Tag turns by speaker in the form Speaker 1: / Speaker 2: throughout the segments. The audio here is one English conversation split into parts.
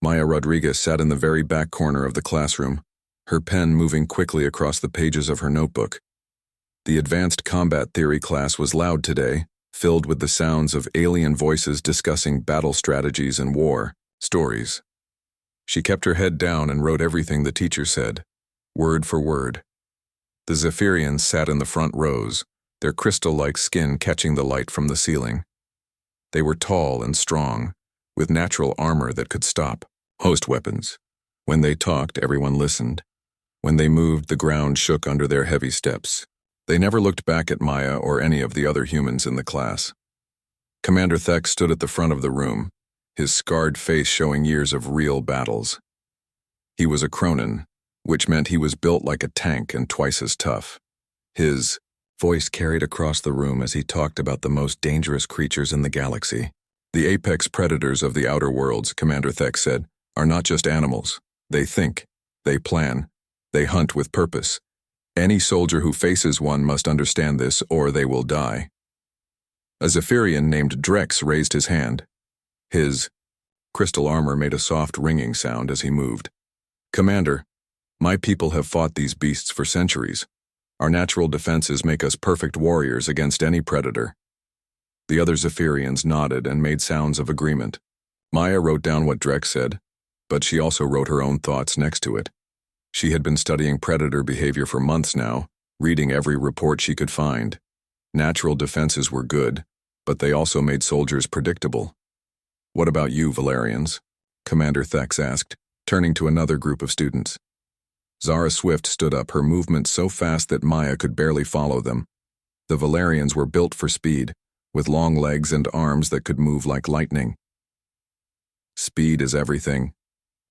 Speaker 1: Maya Rodriguez sat in the very back corner of the classroom, her pen moving quickly across the pages of her notebook. The advanced combat theory class was loud today, filled with the sounds of alien voices discussing battle strategies and war stories. She kept her head down and wrote everything the teacher said, word for word. The Zephyrians sat in the front rows, their crystal-like skin catching the light from the ceiling. They were tall and strong, with natural armor that could stop host weapons. When they talked, everyone listened. When they moved, the ground shook under their heavy steps. They never looked back at Maya or any of the other humans in the class. Commander Thex stood at the front of the room, his scarred face showing years of real battles. He was a Cronin, which meant he was built like a tank and twice as tough. His voice carried across the room as he talked about the most dangerous creatures in the galaxy. The apex predators of the outer worlds, Commander Thex said, are not just animals. They think, they plan, they hunt with purpose. Any soldier who faces one must understand this, or they will die. A Zephyrian named Drex raised his hand. His crystal armor made a soft ringing sound as he moved. Commander, my people have fought these beasts for centuries. Our natural defenses make us perfect warriors against any predator. The other Zephyrians nodded and made sounds of agreement. Maya wrote down what Drex said, but she also wrote her own thoughts next to it. She had been studying predator behavior for months now, reading every report she could find. Natural defenses were good, but they also made soldiers predictable. What about you, Valerians? Commander Thex asked, turning to another group of students. Zara Swift stood up, her movements so fast that Maya could barely follow them. The Valerians were built for speed, with long legs and arms that could move like lightning. Speed is everything.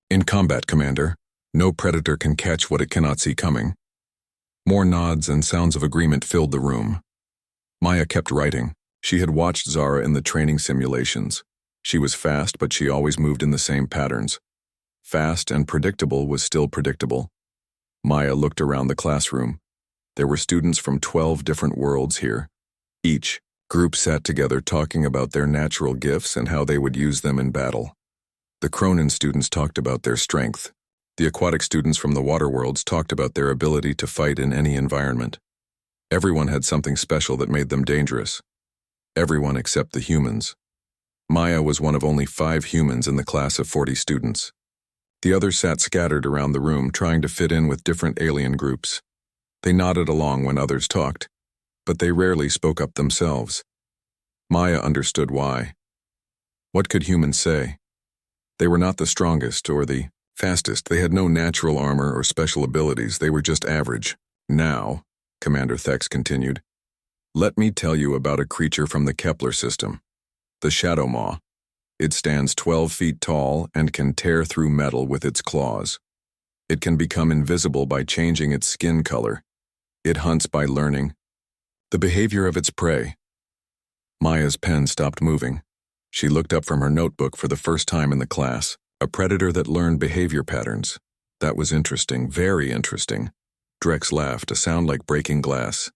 Speaker 1: In combat, Commander, no predator can catch what it cannot see coming. More nods and sounds of agreement filled the room. Maya kept writing. She had watched Zara in the training simulations. She was fast, but she always moved in the same patterns. Fast and predictable was still predictable. Maya looked around the classroom. There were students from 12 different worlds here. Each group sat together talking about their natural gifts and how they would use them in battle. The Cronin students talked about their strength. The aquatic students from the water worlds talked about their ability to fight in any environment. Everyone had something special that made them dangerous. Everyone except the humans. Maya was one of only 5 humans in the class of 40 students. The others sat scattered around the room, trying to fit in with different alien groups. They nodded along when others talked, but they rarely spoke up themselves. Maya understood why. What could humans say? They were not the strongest or the fastest. They had no natural armor or special abilities. They were just average. Now, Commander Thex continued, let me tell you about a creature from the Kepler system, the Shadow Maw. It stands 12 feet tall and can tear through metal with its claws. It can become invisible by changing its skin color. It hunts by learning the behavior of its prey. Maya's pen stopped moving. She looked up from her notebook for the first time in the class. A predator that learned behavior patterns. That was interesting, very interesting. Drex laughed, a sound like breaking glass.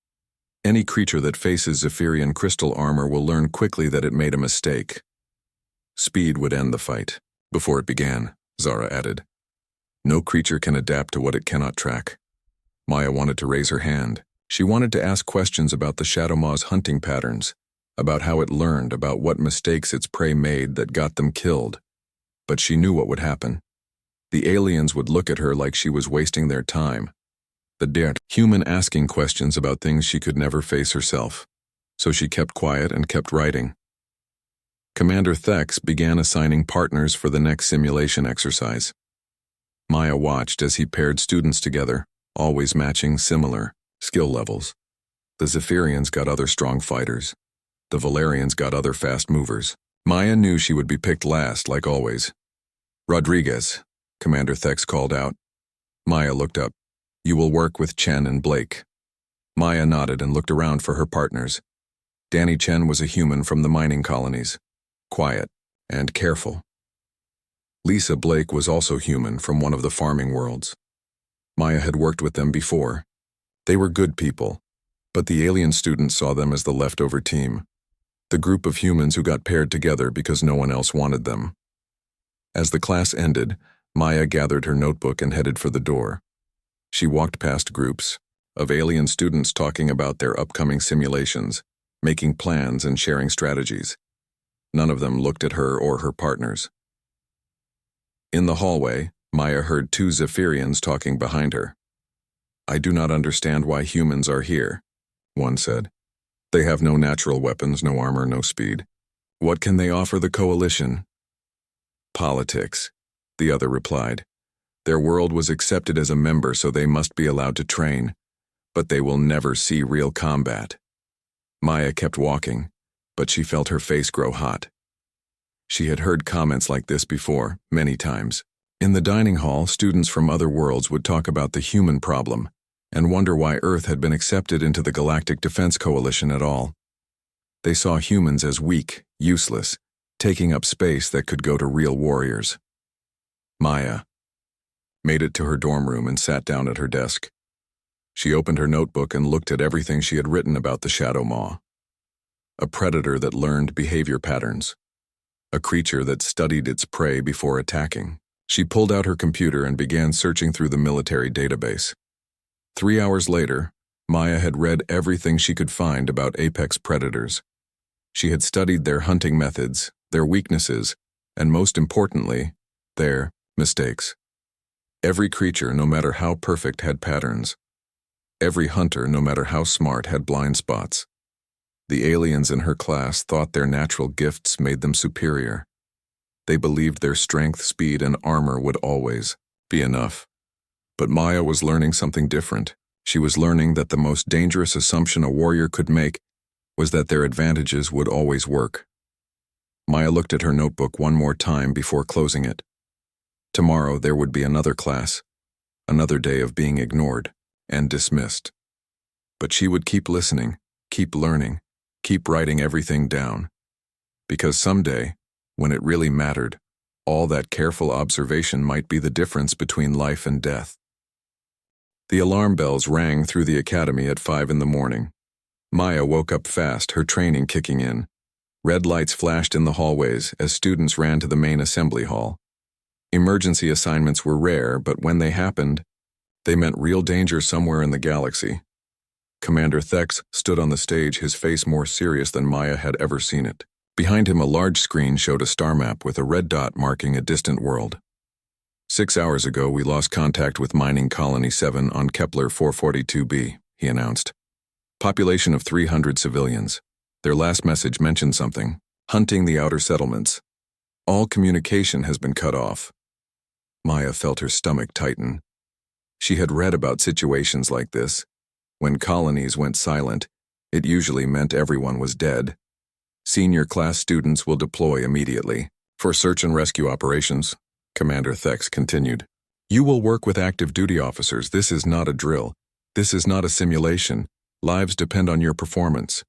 Speaker 1: Any creature that faces Zephyrian crystal armor will learn quickly that it made a mistake. Speed would end the fight. Before it began, Zara added. No creature can adapt to what it cannot track. Maya wanted to raise her hand. She wanted to ask questions about the Shadow Maw's hunting patterns, about how it learned, about what mistakes its prey made that got them killed. But she knew what would happen. The aliens would look at her like she was wasting their time. The dared human asking questions about things she could never face herself. So she kept quiet and kept writing. Commander Thex began assigning partners for the next simulation exercise. Maya watched as he paired students together, always matching similar skill levels. The Zephyrians got other strong fighters. The Valerians got other fast movers. Maya knew she would be picked last, like always. Rodriguez, Commander Thex called out. Maya looked up. You will work with Chen and Blake. Maya nodded and looked around for her partners. Danny Chen was a human from the mining colonies. Quiet and careful. Lisa Blake was also human from one of the farming worlds. Maya had worked with them before. They were good people, but the alien students saw them as the leftover team. The group of humans who got paired together because no one else wanted them. As the class ended, Maya gathered her notebook and headed for the door. She walked past groups of alien students talking about their upcoming simulations, making plans and sharing strategies. None of them looked at her or her partners. In the hallway, Maya heard two Zephyrians talking behind her. "I do not understand why humans are here," one said. "They have no natural weapons, no armor, no speed. What can they offer the coalition?" "Politics," the other replied. "Their world was accepted as a member, so they must be allowed to train, but they will never see real combat." Maya kept walking, but she felt her face grow hot. She had heard comments like this before, many times. In the dining hall, students from other worlds would talk about the human problem and wonder why Earth had been accepted into the Galactic Defense Coalition at all. They saw humans as weak, useless, taking up space that could go to real warriors. Maya made it to her dorm room and sat down at her desk. She opened her notebook and looked at everything she had written about the Shadow Maw. A predator that learned behavior patterns. A creature that studied its prey before attacking. She pulled out her computer and began searching through the military database. 3 hours later, Maya had read everything she could find about apex predators. She had studied their hunting methods, their weaknesses, and most importantly, their mistakes. Every creature, no matter how perfect, had patterns. Every hunter, no matter how smart, had blind spots. The aliens in her class thought their natural gifts made them superior. They believed their strength, speed, and armor would always be enough. But Maya was learning something different. She was learning that the most dangerous assumption a warrior could make was that their advantages would always work. Maya looked at her notebook one more time before closing it. Tomorrow there would be another class, another day of being ignored and dismissed. But she would keep listening, keep learning, keep writing everything down. Because someday, when it really mattered, all that careful observation might be the difference between life and death. The alarm bells rang through the academy at 5 in the morning. Maya woke up fast, her training kicking in. Red lights flashed in the hallways as students ran to the main assembly hall. Emergency assignments were rare, but when they happened, they meant real danger somewhere in the galaxy. Commander Thex stood on the stage, his face more serious than Maya had ever seen it. Behind him, a large screen showed a star map with a red dot marking a distant world. 6 hours ago, we lost contact with Mining Colony 7 on Kepler 442b, he announced. Population of 300 civilians. Their last message mentioned something. Hunting the outer settlements. All communication has been cut off. Maya felt her stomach tighten. She had read about situations like this. When colonies went silent, it usually meant everyone was dead. Senior class students will deploy immediately. For search and rescue operations, Commander Thex continued. You will work with active duty officers. This is not a drill. This is not a simulation. Lives depend on your performance.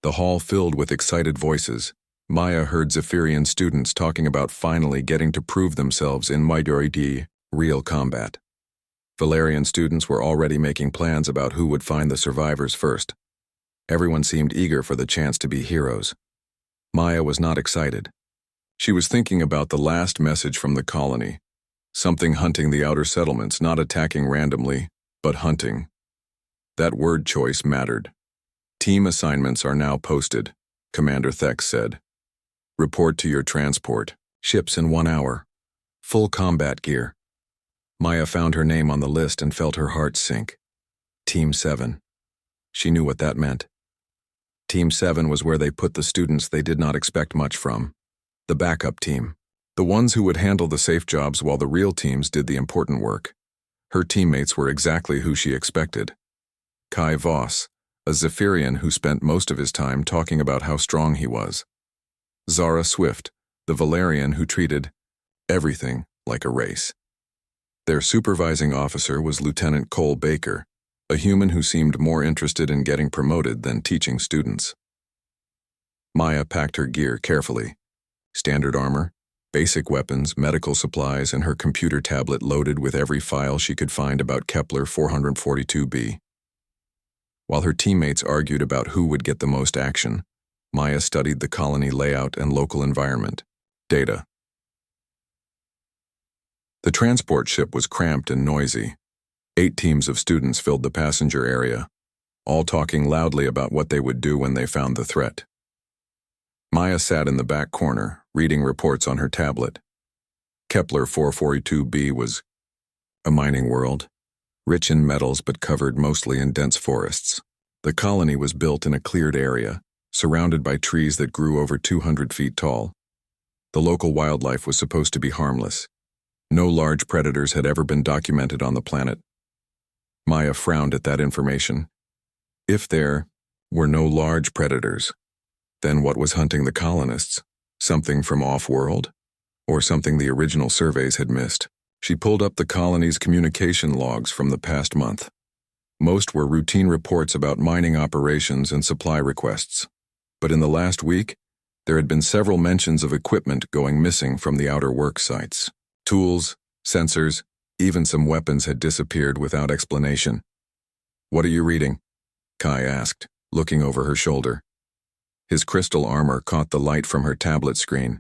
Speaker 1: The hall filled with excited voices. Maya heard Zephyrian students talking about finally getting to prove themselves in Midori real combat. Valerian students were already making plans about who would find the survivors first. Everyone seemed eager for the chance to be heroes. Maya was not excited. She was thinking about the last message from the colony. Something hunting the outer settlements, not attacking randomly, but hunting. That word choice mattered. Team assignments are now posted, Commander Thex said. Report to your transport. Ships in 1 hour. Full combat gear. Maya found her name on the list and felt her heart sink. Team 7. She knew what that meant. Team 7 was where they put the students they did not expect much from. The backup team. The ones who would handle the safe jobs while the real teams did the important work. Her teammates were exactly who she expected. Kai Voss, a Zephyrian who spent most of his time talking about how strong he was. Zara Swift, the Valerian who treated everything like a race. Their supervising officer was Lieutenant Cole Baker, a human who seemed more interested in getting promoted than teaching students. Maya packed her gear carefully. Standard armor, basic weapons, medical supplies, and her computer tablet loaded with every file she could find about Kepler 442b. While her teammates argued about who would get the most action, Maya studied the colony layout and local environment. Data. The transport ship was cramped and noisy. 8 teams of students filled the passenger area, all talking loudly about what they would do when they found the threat. Maya sat in the back corner, reading reports on her tablet. Kepler 442b was a mining world, rich in metals but covered mostly in dense forests. The colony was built in a cleared area, surrounded by trees that grew over 200 feet tall. The local wildlife was supposed to be harmless. No large predators had ever been documented on the planet. Maya frowned at that information. If there were no large predators, then what was hunting the colonists? Something from off-world? Or something the original surveys had missed? She pulled up the colony's communication logs from the past month. Most were routine reports about mining operations and supply requests. But in the last week, there had been several mentions of equipment going missing from the outer work sites. Tools, sensors, even some weapons had disappeared without explanation. "What are you reading?" Kai asked, looking over her shoulder. His crystal armor caught the light from her tablet screen.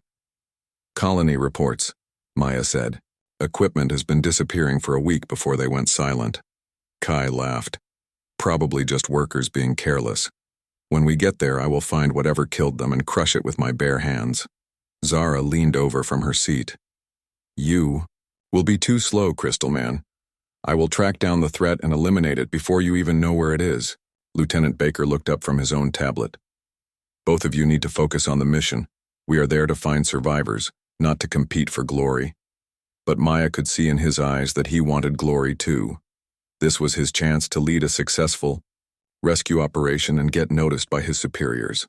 Speaker 1: "Colony reports," Maya said. "Equipment has been disappearing for a week before they went silent." Kai laughed. "Probably just workers being careless. When we get there, I will find whatever killed them and crush it with my bare hands." Zara leaned over from her seat. "You will be too slow, Crystal Man. I will track down the threat and eliminate it before you even know where it is." Lieutenant Baker looked up from his own tablet. "Both of you need to focus on the mission. We are there to find survivors, not to compete for glory." But Maya could see in his eyes that he wanted glory too. This was his chance to lead a successful rescue operation and get noticed by his superiors.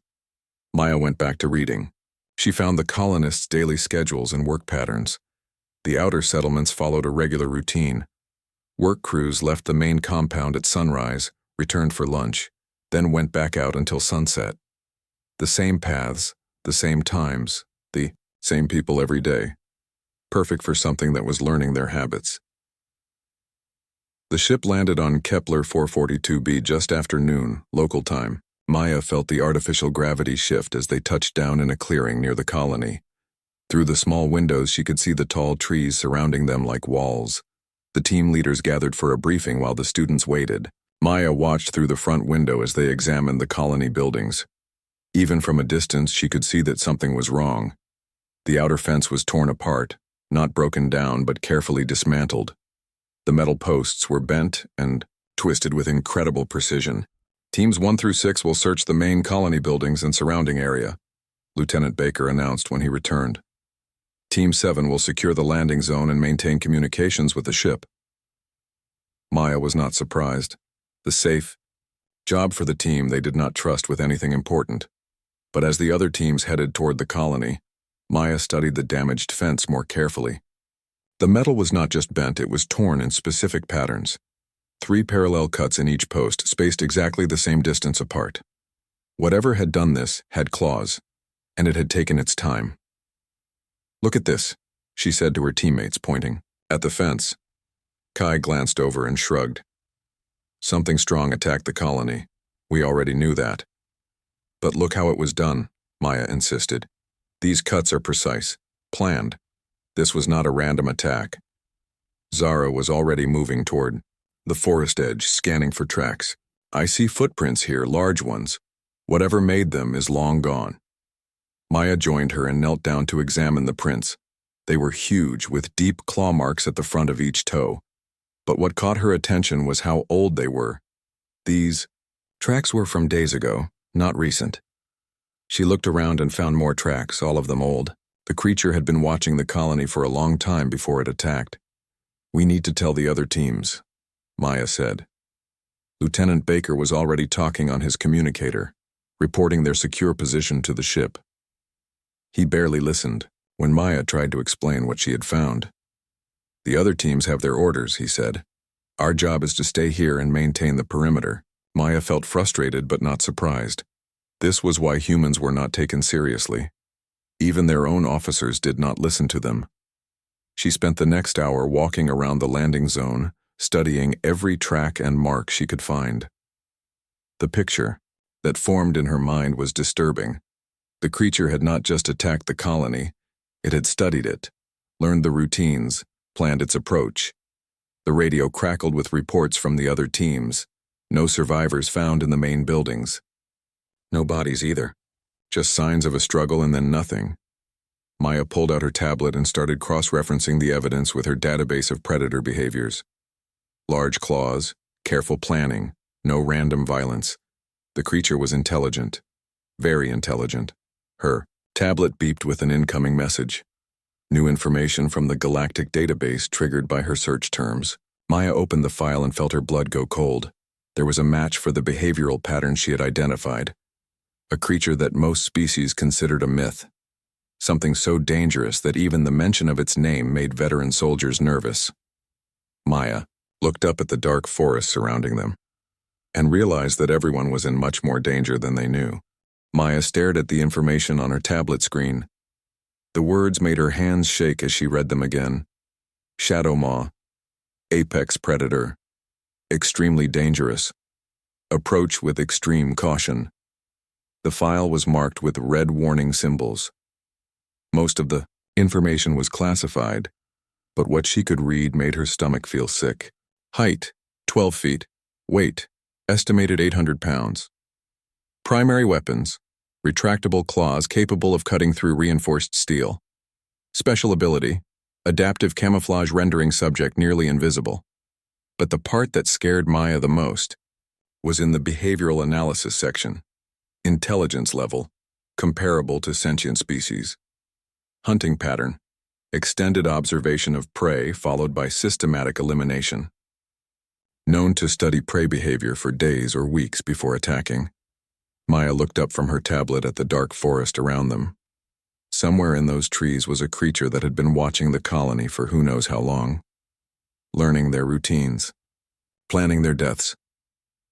Speaker 1: Maya went back to reading. She found the colonists' daily schedules and work patterns. The outer settlements followed a regular routine. Work crews left the main compound at sunrise, returned for lunch, then went back out until sunset. The same paths, the same times, the same people every day. Perfect for something that was learning their habits. The ship landed on Kepler 442b just after noon, local time. Maya felt the artificial gravity shift as they touched down in a clearing near the colony. Through the small windows, she could see the tall trees surrounding them like walls. The team leaders gathered for a briefing while the students waited. Maya watched through the front window as they examined the colony buildings. Even from a distance, she could see that something was wrong. The outer fence was torn apart, not broken down but carefully dismantled. The metal posts were bent and twisted with incredible precision. "Teams 1 through 6 will search the main colony buildings and surrounding area," Lieutenant Baker announced when he returned. "Team 7 will secure the landing zone and maintain communications with the ship." Maya was not surprised. The safe job for the team they did not trust with anything important. But as the other teams headed toward the colony, Maya studied the damaged fence more carefully. The metal was not just bent, it was torn in specific patterns. 3 parallel cuts in each post, spaced exactly the same distance apart. Whatever had done this had claws, and it had taken its time. "Look at this," she said to her teammates, pointing at the fence. Kai glanced over and shrugged. "Something strong attacked the colony. We already knew that." "But look how it was done," Maya insisted. "These cuts are precise, planned. This was not a random attack." Zara was already moving toward the forest edge, scanning for tracks. "I see footprints here, large ones. Whatever made them is long gone." Maya joined her and knelt down to examine the prints. They were huge, with deep claw marks at the front of each toe. But what caught her attention was how old they were. These tracks were from days ago, not recent. She looked around and found more tracks, all of them old. The creature had been watching the colony for a long time before it attacked. "We need to tell the other teams," Maya said. Lieutenant Baker was already talking on his communicator, reporting their secure position to the ship. He barely listened when Maya tried to explain what she had found. "The other teams have their orders," he said. "Our job is to stay here and maintain the perimeter." Maya felt frustrated but not surprised. This was why humans were not taken seriously. Even their own officers did not listen to them. She spent the next hour walking around the landing zone, studying every track and mark she could find. The picture that formed in her mind was disturbing. The creature had not just attacked the colony, it had studied it, learned the routines, planned its approach. The radio crackled with reports from the other teams. No survivors found in the main buildings. No bodies either. Just signs of a struggle and then nothing. Maya pulled out her tablet and started cross-referencing the evidence with her database of predator behaviors. Large claws, careful planning, no random violence. The creature was intelligent. Very intelligent. Her tablet beeped with an incoming message. New information from the galactic database triggered by her search terms. Maya opened the file and felt her blood go cold. There was a match for the behavioral pattern she had identified. A creature that most species considered a myth. Something so dangerous that even the mention of its name made veteran soldiers nervous. Maya looked up at the dark forest surrounding them and realized that everyone was in much more danger than they knew. Maya stared at the information on her tablet screen. The words made her hands shake as she read them again. Shadow Maw. Apex predator. Extremely dangerous. Approach with extreme caution. The file was marked with red warning symbols. Most of the information was classified, but what she could read made her stomach feel sick. Height, 12 feet. Weight, estimated 800 pounds. Primary weapons, retractable claws capable of cutting through reinforced steel. Special ability, adaptive camouflage rendering subject nearly invisible. But the part that scared Maya the most was in the behavioral analysis section. Intelligence level, comparable to sentient species. Hunting pattern, extended observation of prey followed by systematic elimination. Known to study prey behavior for days or weeks before attacking. Maya looked up from her tablet at the dark forest around them. Somewhere in those trees was a creature that had been watching the colony for who knows how long. Learning their routines. Planning their deaths.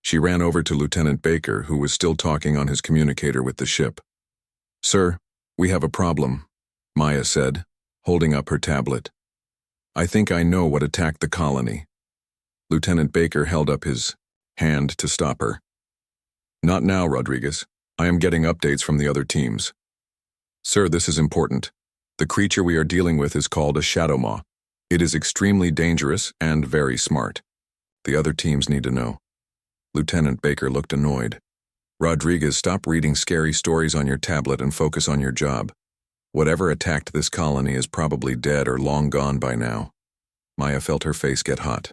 Speaker 1: She ran over to Lieutenant Baker, who was still talking on his communicator with the ship. "Sir, we have a problem," Maya said, holding up her tablet. "I think I know what attacked the colony." Lieutenant Baker held up his hand to stop her. "Not now, Rodriguez. I am getting updates from the other teams." "Sir, this is important. The creature we are dealing with is called a Shadow Maw. It is extremely dangerous and very smart. The other teams need to know." Lieutenant Baker looked annoyed. "Rodriguez, stop reading scary stories on your tablet and focus on your job. Whatever attacked this colony is probably dead or long gone by now." Maya felt her face get hot.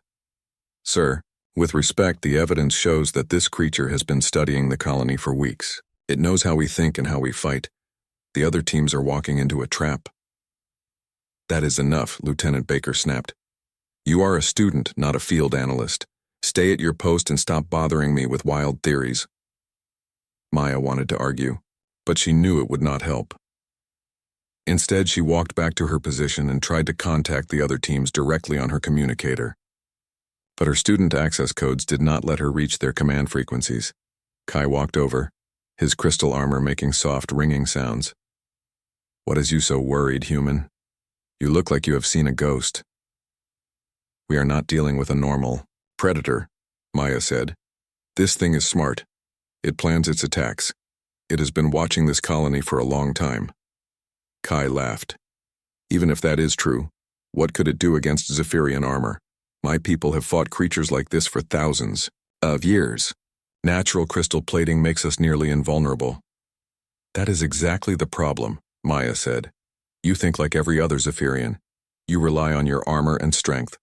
Speaker 1: "Sir, with respect, the evidence shows that this creature has been studying the colony for weeks. It knows how we think and how we fight. The other teams are walking into a trap." "That is enough," Lieutenant Baker snapped. "You are a student, not a field analyst. Stay at your post and stop bothering me with wild theories." Maya wanted to argue, but she knew it would not help. Instead, she walked back to her position and tried to contact the other teams directly on her communicator. But her student access codes did not let her reach their command frequencies. Kai walked over, his crystal armor making soft ringing sounds. "What has you so worried, human? You look like you have seen a ghost." "We are not dealing with a normal predator," Maya said. "This thing is smart. It plans its attacks. It has been watching this colony for a long time." Kai laughed. "Even if that is true, what could it do against Zephyrian armor? My people have fought creatures like this for thousands of years. Natural crystal plating makes us nearly invulnerable." "That is exactly the problem," Maya said. "You think like every other Zephyrian. You rely on your armor and strength.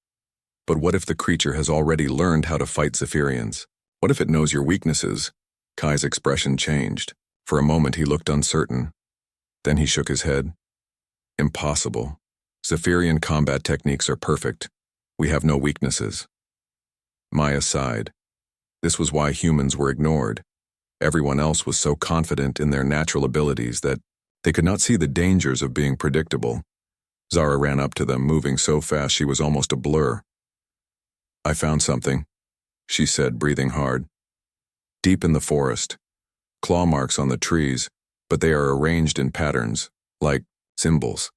Speaker 1: But what if the creature has already learned how to fight Zephyrians? What if it knows your weaknesses?" Kai's expression changed. For a moment he looked uncertain. Then he shook his head. "Impossible. Zephyrian combat techniques are perfect. We have no weaknesses." Maya sighed. This was why humans were ignored. Everyone else was so confident in their natural abilities that they could not see the dangers of being predictable. Zara ran up to them, moving so fast she was almost a blur. "I found something," she said, breathing hard. "Deep in the forest. Claw marks on the trees, but they are arranged in patterns, like symbols."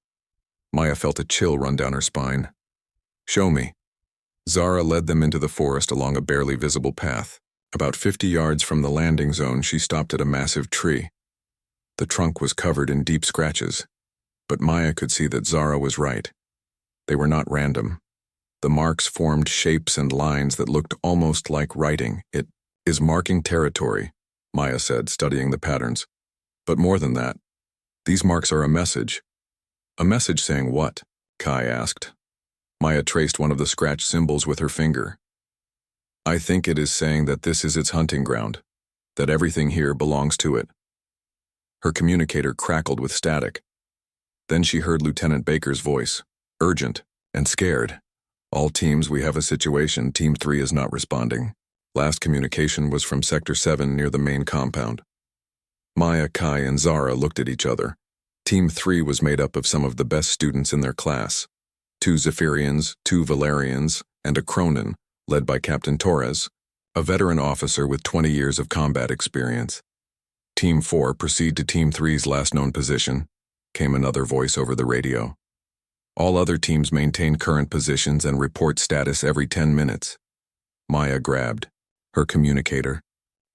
Speaker 1: Maya felt a chill run down her spine. "Show me." Zara led them into the forest along a barely visible path. About 50 yards from the landing zone, she stopped at a massive tree. The trunk was covered in deep scratches, but Maya could see that Zara was right. They were not random. The marks formed shapes and lines that looked almost like writing. It is marking territory, Maya said, studying the patterns. But more than that, these marks are a message. A message saying what? Kai asked. Maya traced one of the scratched symbols with her finger. I think it is saying that this is its hunting ground, that everything here belongs to it. Her communicator crackled with static. Then she heard Lieutenant Baker's voice, urgent and scared. All teams, we have a situation. Team 3 is not responding. Last communication was from Sector 7 near the main compound. Maya, Kai, and Zara looked at each other. Team 3 was made up of some of the best students in their class. 2 Zephyrians, 2 Valerians, and a Cronin, led by Captain Torres, a veteran officer with 20 years of combat experience. Team 4, proceed to Team 3's last known position, came another voice over the radio. All other teams maintain current positions and report status every 10 minutes. Maya grabbed her communicator.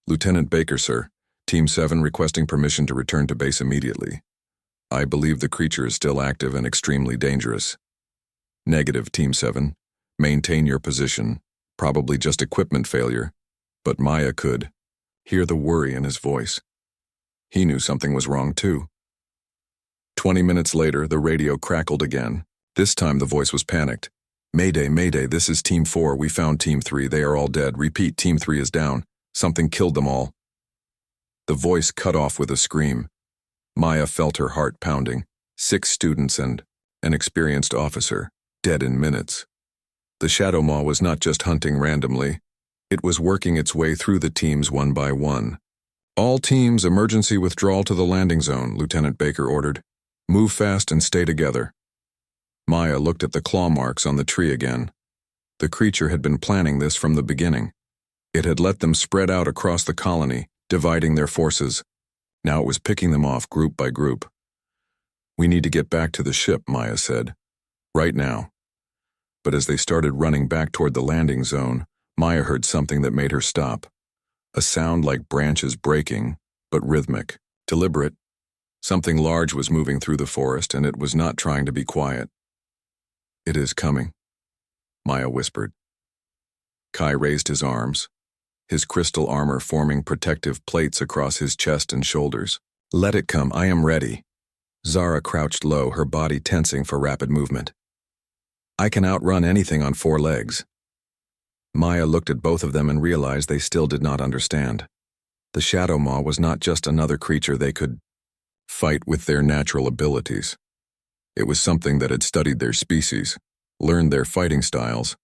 Speaker 1: Lieutenant Baker, sir. Team 7 requesting permission to return to base immediately. I believe the creature is still active and extremely dangerous. Negative, Team 7. Maintain your position. Probably just equipment failure. But Maya could hear the worry in his voice. He knew something was wrong too. 20 minutes later, the radio crackled again. This time the voice was panicked. Mayday, Mayday, this is Team 4. We found Team 3. They are all dead. Repeat, Team 3 is down. Something killed them all. The voice cut off with a scream. Maya felt her heart pounding. 6 students and an experienced officer, dead in minutes. The Shadow Maw was not just hunting randomly. It was working its way through the teams one by one. All teams, emergency withdrawal to the landing zone, Lieutenant Baker ordered. Move fast and stay together. Maya looked at the claw marks on the tree again. The creature had been planning this from the beginning. It had let them spread out across the colony, dividing their forces. Now it was picking them off group by group. We need to get back to the ship, Maya said. Right now. But as they started running back toward the landing zone, Maya heard something that made her stop. A sound like branches breaking, but rhythmic, deliberate. Something large was moving through the forest, and it was not trying to be quiet. It is coming, Maya whispered. Kai raised his arms, his crystal armor forming protective plates across his chest and shoulders. Let it come, I am ready. Zara crouched low, her body tensing for rapid movement. I can outrun anything on 4 legs. Maya looked at both of them and realized they still did not understand. The Shadow Maw was not just another creature they could fight with their natural abilities. It was something that had studied their species, learned their fighting styles,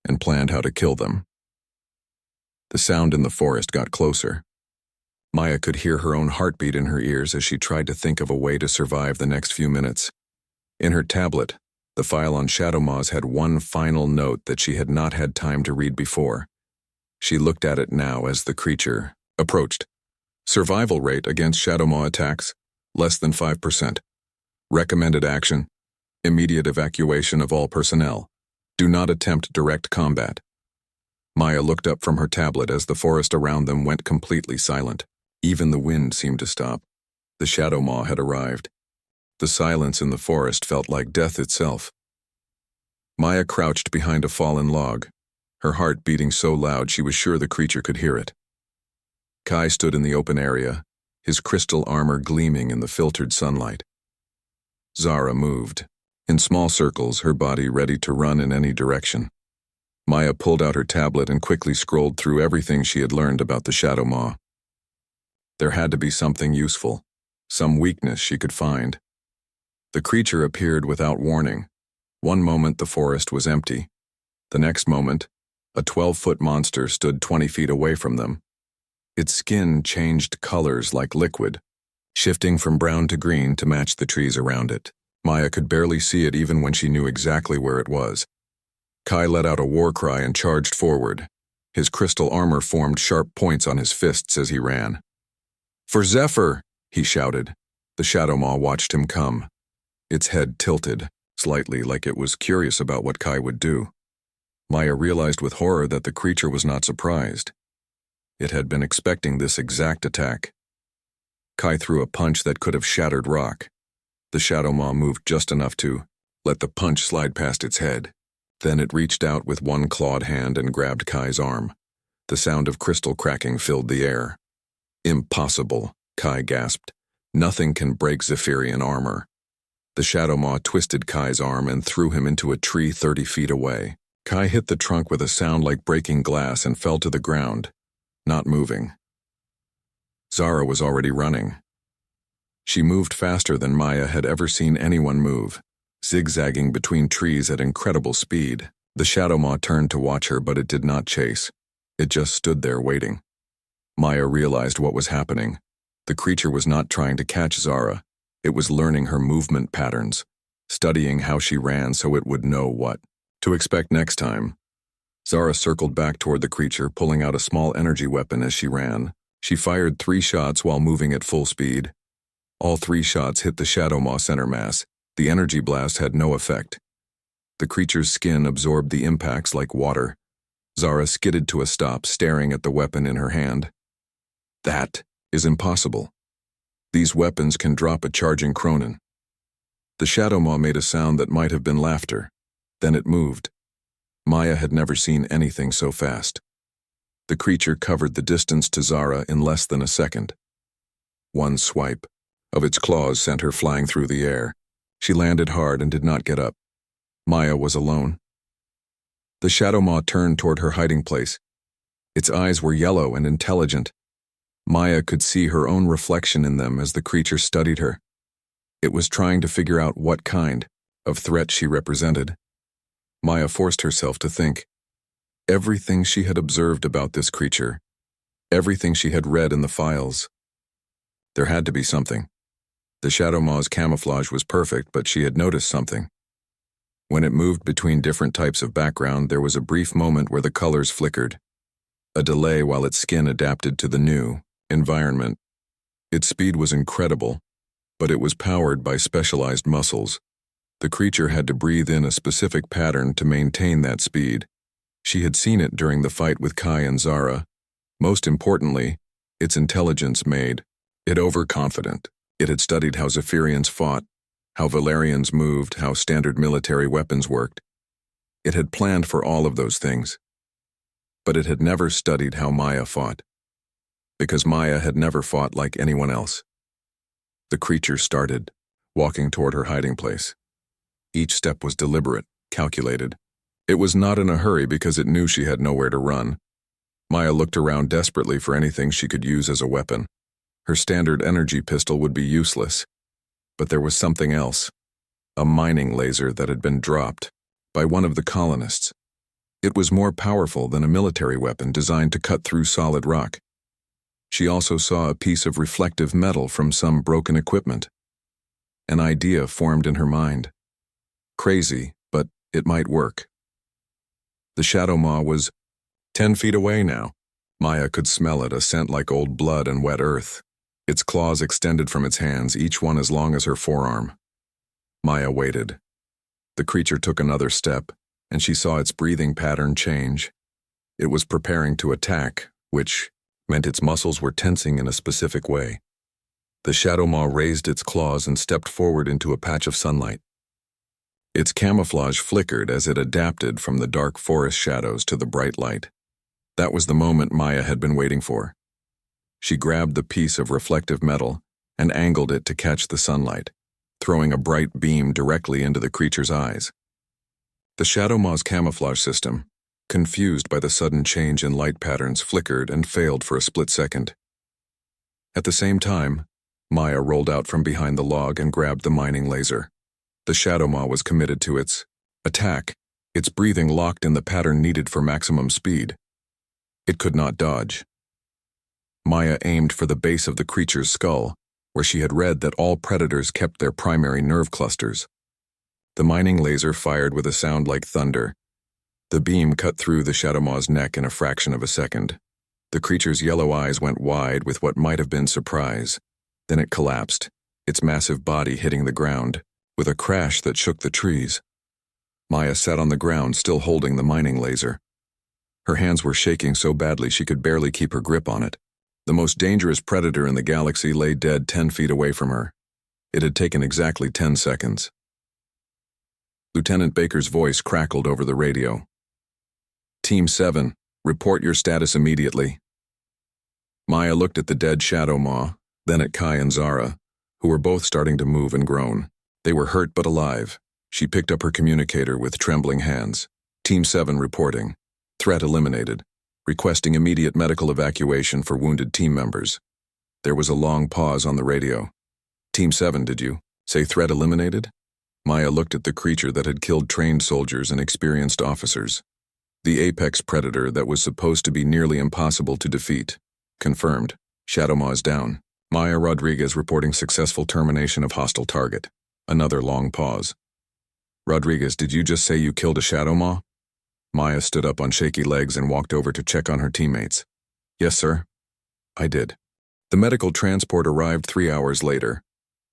Speaker 1: and planned how to kill them. The sound in the forest got closer. Maya could hear her own heartbeat in her ears as she tried to think of a way to survive the next few minutes. In her tablet, the file on Shadow Maws had one final note that she had not had time to read before. She looked at it now as the creature approached. Survival rate against Shadow Maw attacks, less than 5%. Recommended action, immediate evacuation of all personnel. Do not attempt direct combat. Maya looked up from her tablet as the forest around them went completely silent. Even the wind seemed to stop. The Shadow Maw had arrived. The silence in the forest felt like death itself. Maya crouched behind a fallen log, her heart beating so loud she was sure the creature could hear it. Kai stood in the open area, his crystal armor gleaming in the filtered sunlight. Zara moved, in small circles, her body ready to run in any direction. Maya pulled out her tablet and quickly scrolled through everything she had learned about the Shadow Maw. There had to be something useful, some weakness she could find. The creature appeared without warning. One moment the forest was empty. The next moment, a 12-foot monster stood 20 feet away from them. Its skin changed colors like liquid, shifting from brown to green to match the trees around it. Maya could barely see it even when she knew exactly where it was. Kai let out a war cry and charged forward. His crystal armor formed sharp points on his fists as he ran. For Zephyr, he shouted. The Shadow Maw watched him come. Its head tilted, slightly like it was curious about what Kai would do. Maya realized with horror that the creature was not surprised. It had been expecting this exact attack. Kai threw a punch that could have shattered rock. The Shadow Maw moved just enough to let the punch slide past its head. Then it reached out with one clawed hand and grabbed Kai's arm. The sound of crystal cracking filled the air. Impossible, Kai gasped. Nothing can break Zephyrian armor. The Shadow Maw twisted Kai's arm and threw him into a tree 30 feet away. Kai hit the trunk with a sound like breaking glass and fell to the ground, not moving. Zara was already running. She moved faster than Maya had ever seen anyone move, zigzagging between trees at incredible speed. The Shadow Maw turned to watch her, but it did not chase. It just stood there waiting. Maya realized what was happening. The creature was not trying to catch Zara. It was learning her movement patterns, studying how she ran so it would know what to expect next time. Zara circled back toward the creature, pulling out a small energy weapon as she ran. She fired 3 shots while moving at full speed. All 3 shots hit the Shadow Maw center mass. The energy blast had no effect. The creature's skin absorbed the impacts like water. Zara skidded to a stop, staring at the weapon in her hand. That is impossible. These weapons can drop a charging Cronin. The Shadow Maw made a sound that might have been laughter. Then it moved. Maya had never seen anything so fast. The creature covered the distance to Zara in less than a second. One swipe of its claws sent her flying through the air. She landed hard and did not get up. Maya was alone. The Shadow Maw turned toward her hiding place. Its eyes were yellow and intelligent. Maya could see her own reflection in them as the creature studied her. It was trying to figure out what kind of threat she represented. Maya forced herself to think. Everything she had observed about this creature, everything she had read in the files. There had to be something. The Shadow Maw's camouflage was perfect, but she had noticed something. When it moved between different types of background, there was a brief moment where the colors flickered. A delay while its skin adapted to the new environment. Its speed was incredible, but it was powered by specialized muscles. The creature had to breathe in a specific pattern to maintain that speed. She had seen it during the fight with Kai and Zara. Most importantly, its intelligence made it overconfident. It had studied how Zephyrians fought, how Valerians moved, how standard military weapons worked. It had planned for all of those things. But it had never studied how Maya fought, because Maya had never fought like anyone else. The creature started, walking toward her hiding place. Each step was deliberate, calculated. It was not in a hurry because it knew she had nowhere to run. Maya looked around desperately for anything she could use as a weapon. Her standard energy pistol would be useless. But there was something else, a mining laser that had been dropped by one of the colonists. It was more powerful than a military weapon designed to cut through solid rock. She also saw a piece of reflective metal from some broken equipment. An idea formed in her mind. Crazy, but it might work. The Shadow Maw was 10 feet away now. Maya could smell it, a scent like old blood and wet earth. Its claws extended from its hands, each one as long as her forearm. Maya waited. The creature took another step, and she saw its breathing pattern change. It was preparing to attack, which meant its muscles were tensing in a specific way. The Shadow Maw raised its claws and stepped forward into a patch of sunlight. Its camouflage flickered as it adapted from the dark forest shadows to the bright light. That was the moment Maya had been waiting for. She grabbed the piece of reflective metal and angled it to catch the sunlight, throwing a bright beam directly into the creature's eyes. The Shadow Maw's camouflage system, confused by the sudden change in light patterns, flickered and failed for a split second. At the same time, Maya rolled out from behind the log and grabbed the mining laser. The Shadow Maw was committed to its attack, its breathing locked in the pattern needed for maximum speed. It could not dodge. Maya aimed for the base of the creature's skull, where she had read that all predators kept their primary nerve clusters. The mining laser fired with a sound like thunder. The beam cut through the Shadow Maw's neck in a fraction of a second. The creature's yellow eyes went wide with what might have been surprise. Then it collapsed, its massive body hitting the ground, with a crash that shook the trees. Maya sat on the ground, still holding the mining laser. Her hands were shaking so badly she could barely keep her grip on it. The most dangerous predator in the galaxy lay dead 10 feet away from her. It had taken exactly 10 seconds. Lieutenant Baker's voice crackled over the radio. Team 7, report your status immediately. Maya looked at the dead Shadow Maw, then at Kai and Zara, who were both starting to move and groan. They were hurt but alive. She picked up her communicator with trembling hands. Team 7 reporting. Threat eliminated. Requesting immediate medical evacuation for wounded team members. There was a long pause on the radio. Team 7, did you say threat eliminated? Maya looked at the creature that had killed trained soldiers and experienced officers. The apex predator that was supposed to be nearly impossible to defeat. Confirmed. Shadow Maw is down. Maya Rodriguez reporting successful termination of hostile target. Another long pause. Rodriguez, did you just say you killed a Shadow Maw? Maya stood up on shaky legs and walked over to check on her teammates. Yes, sir. I did. The medical transport arrived 3 hours later.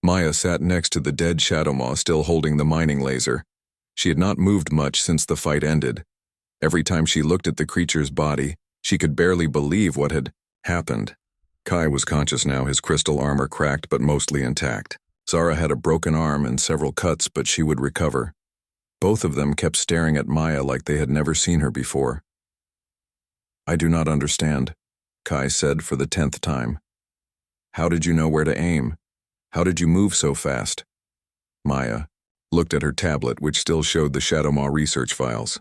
Speaker 1: Maya sat next to the dead Shadow Maw still holding the mining laser. She had not moved much since the fight ended. Every time she looked at the creature's body, she could barely believe what had happened. Kai was conscious now, his crystal armor cracked but mostly intact. Zara had a broken arm and several cuts, but she would recover. Both of them kept staring at Maya like they had never seen her before. I do not understand, Kai said for the 10th time. How did you know where to aim? How did you move so fast? Maya looked at her tablet, which still showed the Shadow Maw research files.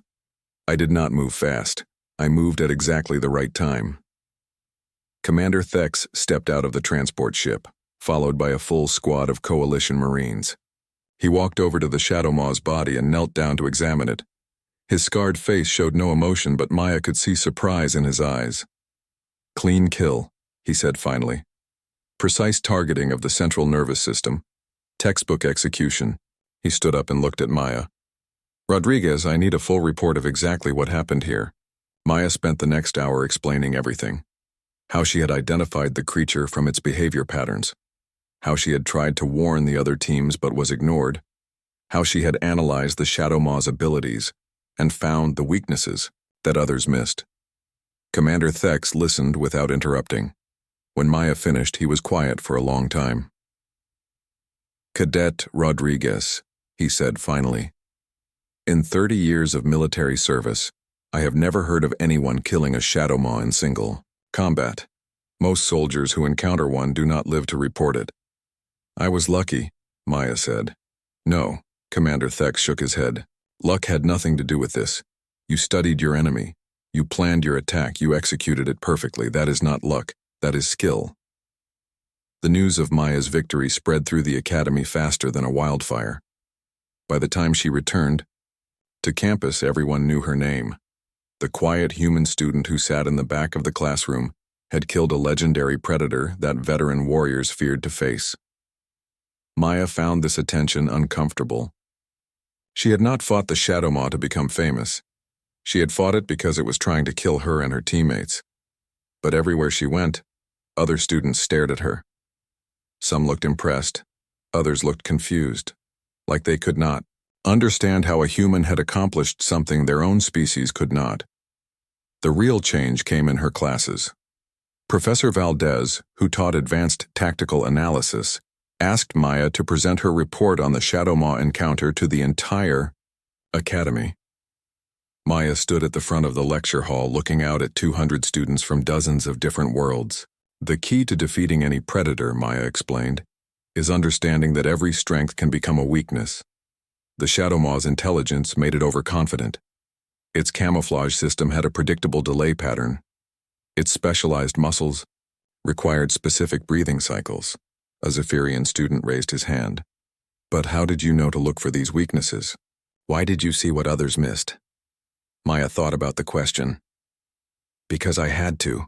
Speaker 1: I did not move fast. I moved at exactly the right time. Commander Thex stepped out of the transport ship, followed by a full squad of Coalition Marines. He walked over to the Shadow Maw's body and knelt down to examine it. His scarred face showed no emotion, but Maya could see surprise in his eyes. Clean kill, he said finally. Precise targeting of the central nervous system. Textbook execution. He stood up and looked at Maya. Rodriguez, I need a full report of exactly what happened here. Maya spent the next hour explaining everything. How she had identified the creature from its behavior patterns. How she had tried to warn the other teams but was ignored. How she had analyzed the Shadow Maw's abilities and found the weaknesses that others missed. Commander Thex listened without interrupting. When Maya finished, he was quiet for a long time. Cadet Rodriguez, he said finally. In 30 years of military service, I have never heard of anyone killing a Shadow Maw in single combat. Most soldiers who encounter one do not live to report it. I was lucky, Maya said. No, Commander Thex shook his head. Luck had nothing to do with this. You studied your enemy. You planned your attack. You executed it perfectly. That is not luck. That is skill. The news of Maya's victory spread through the academy faster than a wildfire. By the time she returned to campus, everyone knew her name. The quiet human student who sat in the back of the classroom had killed a legendary predator that veteran warriors feared to face. Maya found this attention uncomfortable. She had not fought the Shadow Maw to become famous. She had fought it because it was trying to kill her and her teammates. But everywhere she went, other students stared at her. Some looked impressed, others looked confused, like they could not understand how a human had accomplished something their own species could not. The real change came in her classes. Professor Valdez, who taught advanced tactical analysis, asked Maya to present her report on the Shadow Maw encounter to the entire academy. Maya stood at the front of the lecture hall looking out at 200 students from dozens of different worlds. The key to defeating any predator, Maya explained, is understanding that every strength can become a weakness. The Shadow Maw's intelligence made it overconfident. Its camouflage system had a predictable delay pattern. Its specialized muscles required specific breathing cycles. A Zephyrian student raised his hand. But how did you know to look for these weaknesses? Why did you see what others missed? Maya thought about the question. Because I had to.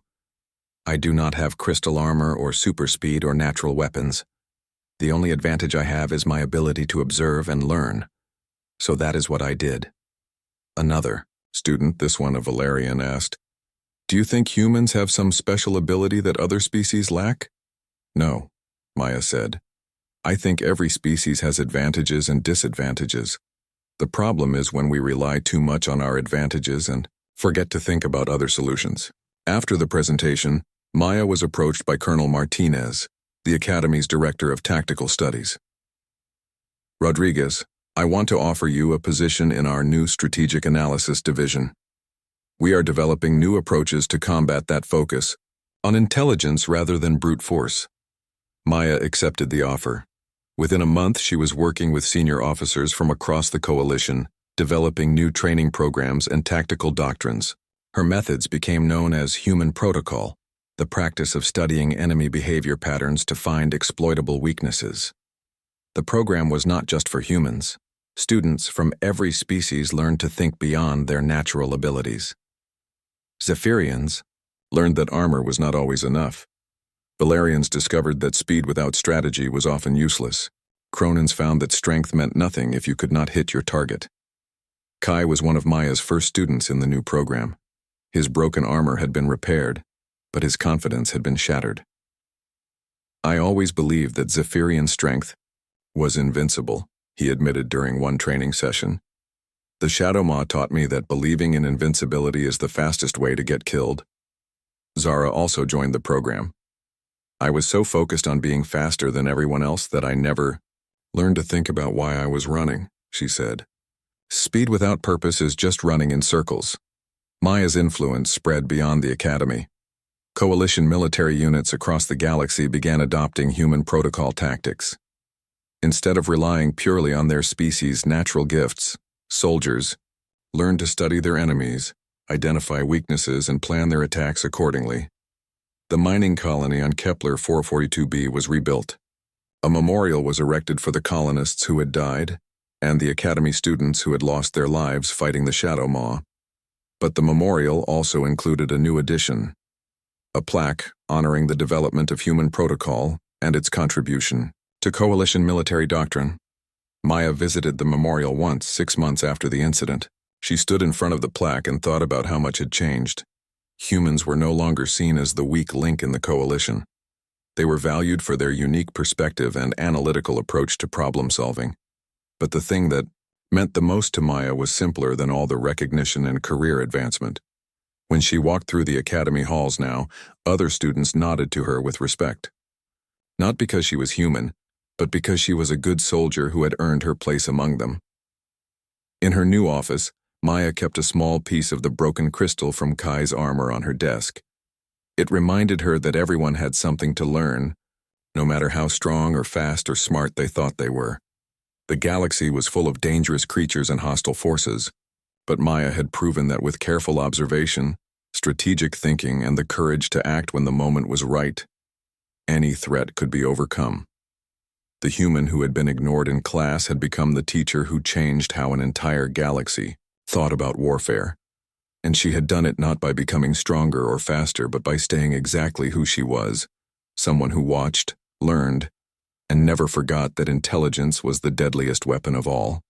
Speaker 1: I do not have crystal armor or super speed or natural weapons. The only advantage I have is my ability to observe and learn. So that is what I did. Another student, this one a Valerian, asked, Do you think humans have some special ability that other species lack? No, Maya said. I think every species has advantages and disadvantages. The problem is when we rely too much on our advantages and forget to think about other solutions. After the presentation, Maya was approached by Colonel Martinez, the Academy's Director of Tactical Studies. Rodriguez, I want to offer you a position in our new strategic analysis division. We are developing new approaches to combat that focus, on intelligence rather than brute force. Maya accepted the offer. Within a month, she was working with senior officers from across the coalition, developing new training programs and tactical doctrines. Her methods became known as human protocol, the practice of studying enemy behavior patterns to find exploitable weaknesses. The program was not just for humans. Students from every species learned to think beyond their natural abilities. Zephyrians learned that armor was not always enough. Valerians discovered that speed without strategy was often useless. Cronins found that strength meant nothing if you could not hit your target. Kai was one of Maya's first students in the new program. His broken armor had been repaired, but his confidence had been shattered. I always believed that Zephyrian strength was invincible, he admitted during one training session. The Shadow Maw taught me that believing in invincibility is the fastest way to get killed. Zara also joined the program. I was so focused on being faster than everyone else that I never learned to think about why I was running, she said. Speed without purpose is just running in circles. Maya's influence spread beyond the academy. Coalition military units across the galaxy began adopting human protocol tactics. Instead of relying purely on their species' natural gifts, soldiers learned to study their enemies, identify weaknesses, and plan their attacks accordingly. The mining colony on Kepler 442b was rebuilt. A memorial was erected for the colonists who had died and the academy students who had lost their lives fighting the Shadow Maw. But the memorial also included a new addition, a plaque honoring the development of human protocol and its contribution to coalition military doctrine. Maya visited the memorial once, 6 months after the incident. She stood in front of the plaque and thought about how much had changed. Humans were no longer seen as the weak link in the coalition. They were valued for their unique perspective and analytical approach to problem solving. But the thing that meant the most to Maya was simpler than all the recognition and career advancement. When she walked through the academy halls now, other students nodded to her with respect. Not because she was human, but because she was a good soldier who had earned her place among them. In her new office, Maya kept a small piece of the broken crystal from Kai's armor on her desk. It reminded her that everyone had something to learn, no matter how strong or fast or smart they thought they were. The galaxy was full of dangerous creatures and hostile forces, but Maya had proven that with careful observation, strategic thinking, and the courage to act when the moment was right, any threat could be overcome. The human who had been ignored in class had become the teacher who changed how an entire galaxy thought about warfare. And she had done it not by becoming stronger or faster, but by staying exactly who she was, someone who watched, learned, and never forgot that intelligence was the deadliest weapon of all.